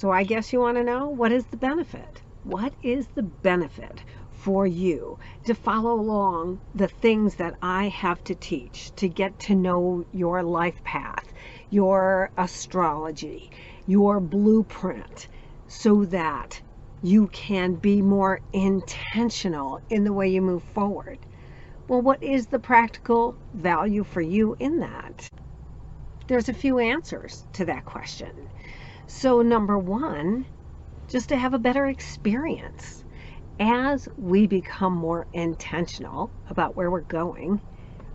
So I guess you want to know, what is the benefit? What is the benefit for you to follow along the things that I have to teach, to get to know your life path, your astrology, your blueprint, so that you can be more intentional in the way you move forward? Well, what is the practical value for you in that? There's a few answers to that question. So number one, just to have a better experience. As we become more intentional about where we're going,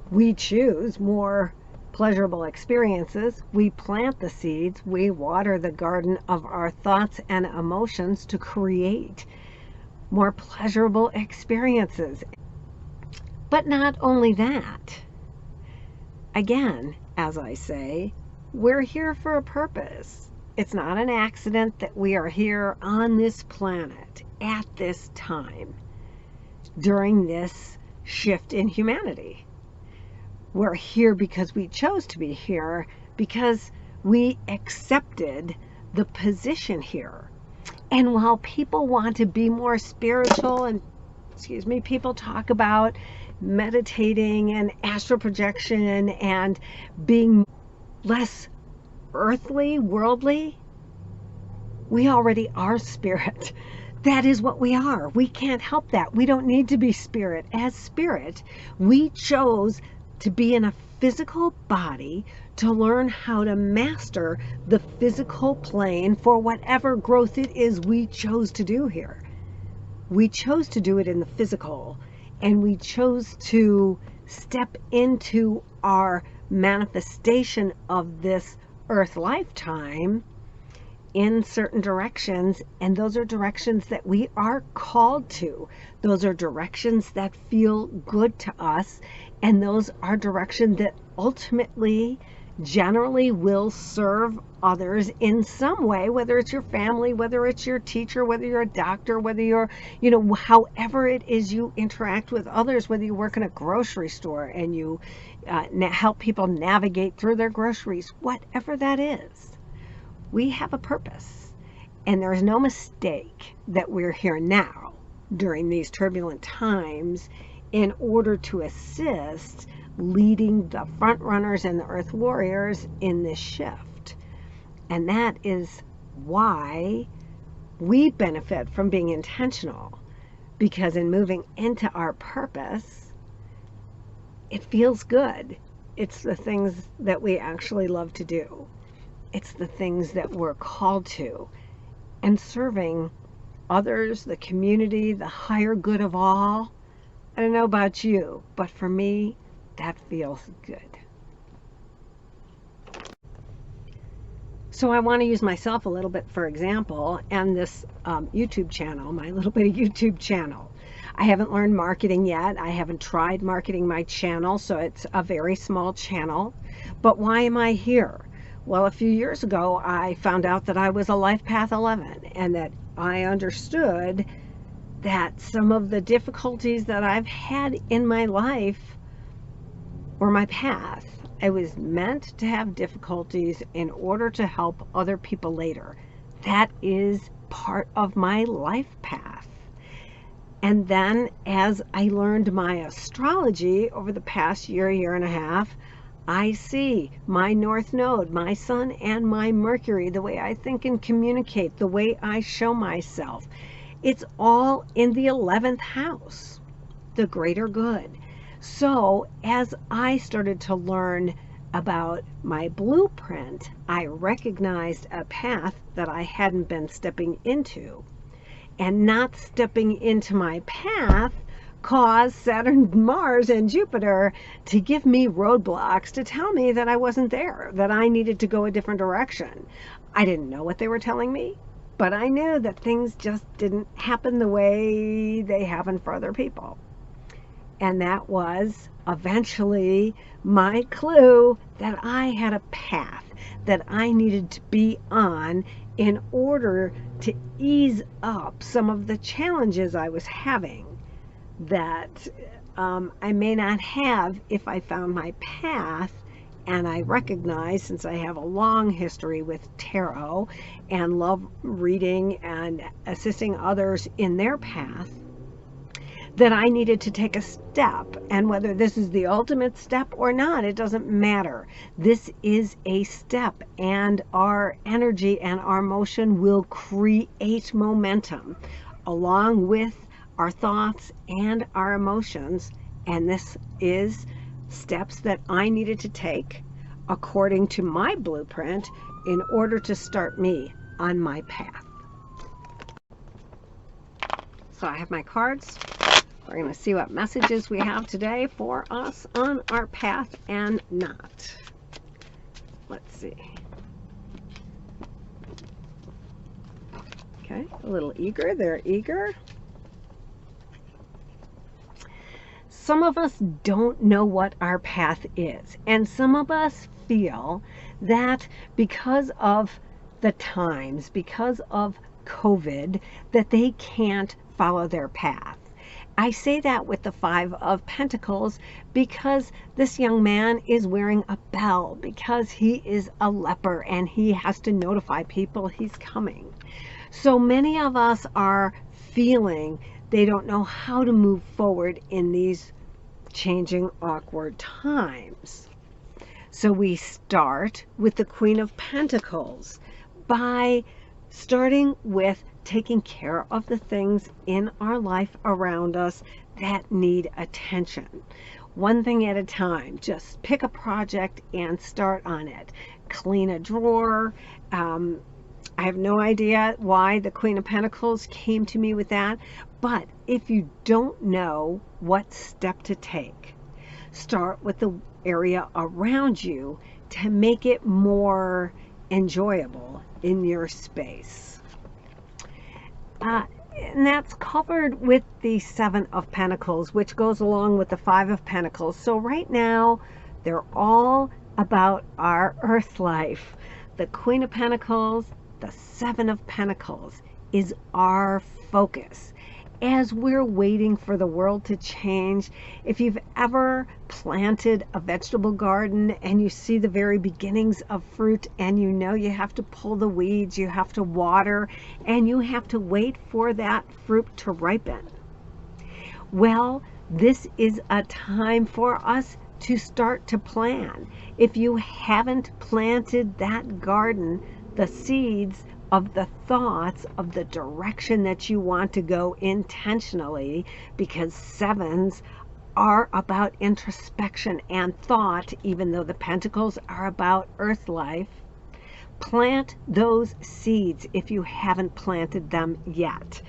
we choose more pleasurable experiences. We plant the seeds, we water the garden of our thoughts and emotions to create more pleasurable experiences. But not only that, again, as I say, we're here for a purpose. It's not an accident that we are here on this planet at this time during this shift in humanity. We're here because we chose to be here, because we accepted the position here. And while people want to be more spiritual and, people talk about meditating and astral projection and being less earthly, worldly, we already are spirit. That is what we are. We can't help that. We don't need to be spirit. As spirit, we chose to be in a physical body to learn how to master the physical plane for whatever growth it is we chose to do here. We chose to do it in the physical, and we chose to step into our manifestation of this earth lifetime in certain directions, and those are directions that we are called to. Those are directions that feel good to us, and those are directions that ultimately generally will serve others in some way, whether it's your family, whether it's your teacher, whether you're a doctor, whether you're, however it is you interact with others, whether you work in a grocery store and you help people navigate through their groceries, whatever that is. We have a purpose, and there is no mistake that we're here now during these turbulent times in order to assist leading the front runners and the earth warriors in this shift. And that is why we benefit from being intentional, because in moving into our purpose, it feels good. It's the things that we actually love to do. It's the things that we're called to, and serving others, the community, the higher good of all. I don't know about you, but for me, that feels good. So I want to use myself a little bit for example, and this YouTube channel, my little bitty YouTube channel. I haven't learned marketing yet. I haven't tried marketing my channel, so it's a very small channel. But why am I here? Well, a few years ago, I found out that I was a Life Path 11, and that I understood that some of the difficulties that I've had in my life or my path, I was meant to have difficulties in order to help other people later. That is part of my life path. And then as I learned my astrology over the past year and a half, I see my North Node, my Sun, and my Mercury, the way I think and communicate, the way I show myself. It's all in the 11th house, the greater good. So as I started to learn about my blueprint, I recognized a path that I hadn't been stepping into. And not stepping into my path caused Saturn, Mars, and Jupiter to give me roadblocks, to tell me that I wasn't there, that I needed to go a different direction. I didn't know what they were telling me, but I knew that things just didn't happen the way they happen for other people. And that was eventually my clue that I had a path that I needed to be on in order to ease up some of the challenges I was having that I may not have if I found my path And I recognize, since I have a long history with tarot and love reading and assisting others in their path, that I needed to take a step. And whether this is the ultimate step or not, it doesn't matter. This is a step, and our energy and our motion will create momentum along with our thoughts and our emotions. And this is steps that I needed to take according to my blueprint in order to start me on my path. So I have my cards. We're going to see what messages we have today for us on our path and not. Let's see. Okay, a little eager. They're eager. Some of us don't know what our path is, and some of us feel that because of the times, because of COVID, that they can't follow their path. I say that with the Five of Pentacles because this young man is wearing a bell because he is a leper and he has to notify people he's coming. So many of us are feeling they don't know how to move forward in these changing, awkward times. So we start with the Queen of Pentacles by starting with taking care of the things in our life around us that need attention. One thing at a time. Just pick a project and start on it. Clean a drawer. I have no idea why the Queen of Pentacles came to me with that, but if you don't know what step to take, start with the area around you to make it more enjoyable in your space. And that's covered with the Seven of Pentacles, which goes along with the Five of Pentacles. So right now, they're all about our earth life. The Queen of Pentacles, the Seven of Pentacles is our focus. As we're waiting for the world to change, if you've ever planted a vegetable garden and you see the very beginnings of fruit and you know you have to pull the weeds, you have to water, and you have to wait for that fruit to ripen. Well, this is a time for us to start to plan. If you haven't planted that garden, the seeds of the thoughts of the direction that you want to go intentionally, because sevens are about introspection and thought, even though the pentacles are about earth life. Plant those seeds if you haven't planted them yet.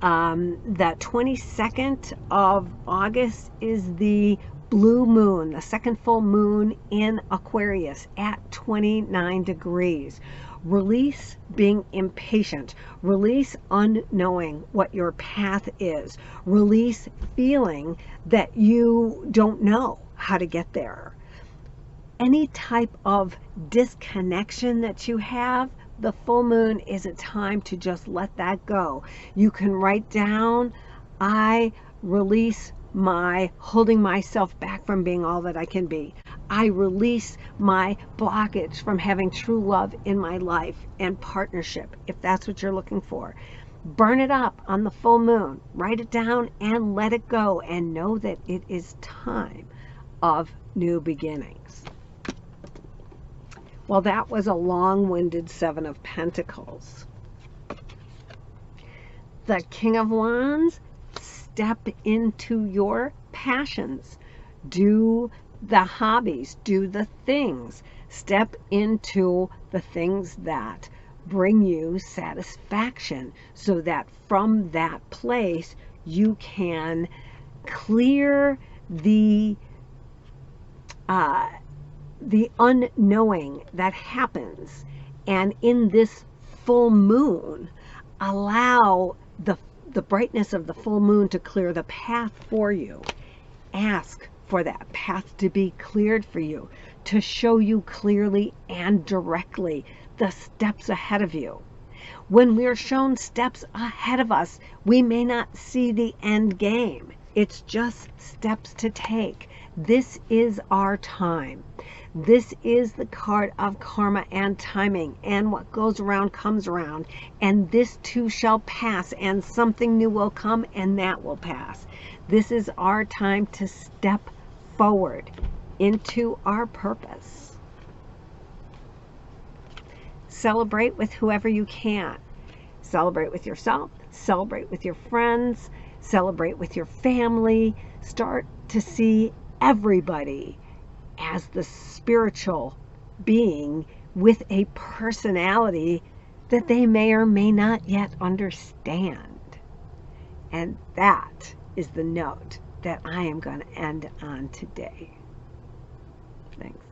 The 22nd of August is the blue moon, the second full moon in Aquarius at 29 degrees. Release being impatient. Release unknowing what your path is. Release feeling that you don't know how to get there. Any type of disconnection that you have, the full moon is a time to just let that go. You can write down, I release my holding myself back from being all that I can be. I release my blockage from having true love in my life and partnership, if that's what you're looking for. Burn it up on the full moon. Write it down and let it go, and know that it is time of new beginnings. Well, that was a long-winded Seven of Pentacles. The King of Wands, step into your passions. Do the hobbies, do the things. Step into the things that bring you satisfaction, so that from that place you can clear the unknowing that happens, and in this full moon allow the brightness of the full moon to clear the path for you. Ask for that path to be cleared for you, to show you clearly and directly the steps ahead of you. When we're shown steps ahead of us, we may not see the end game. It's just steps to take. This is our time. This is the card of karma and timing, and what goes around comes around, and this too shall pass, and something new will come, and that will pass. This is our time to step forward into our purpose. Celebrate with whoever you can. Celebrate with yourself, celebrate with your friends, celebrate with your family. Start to see everybody as the spiritual being with a personality that they may or may not yet understand. And that is the note that I am going to end on today. Thanks.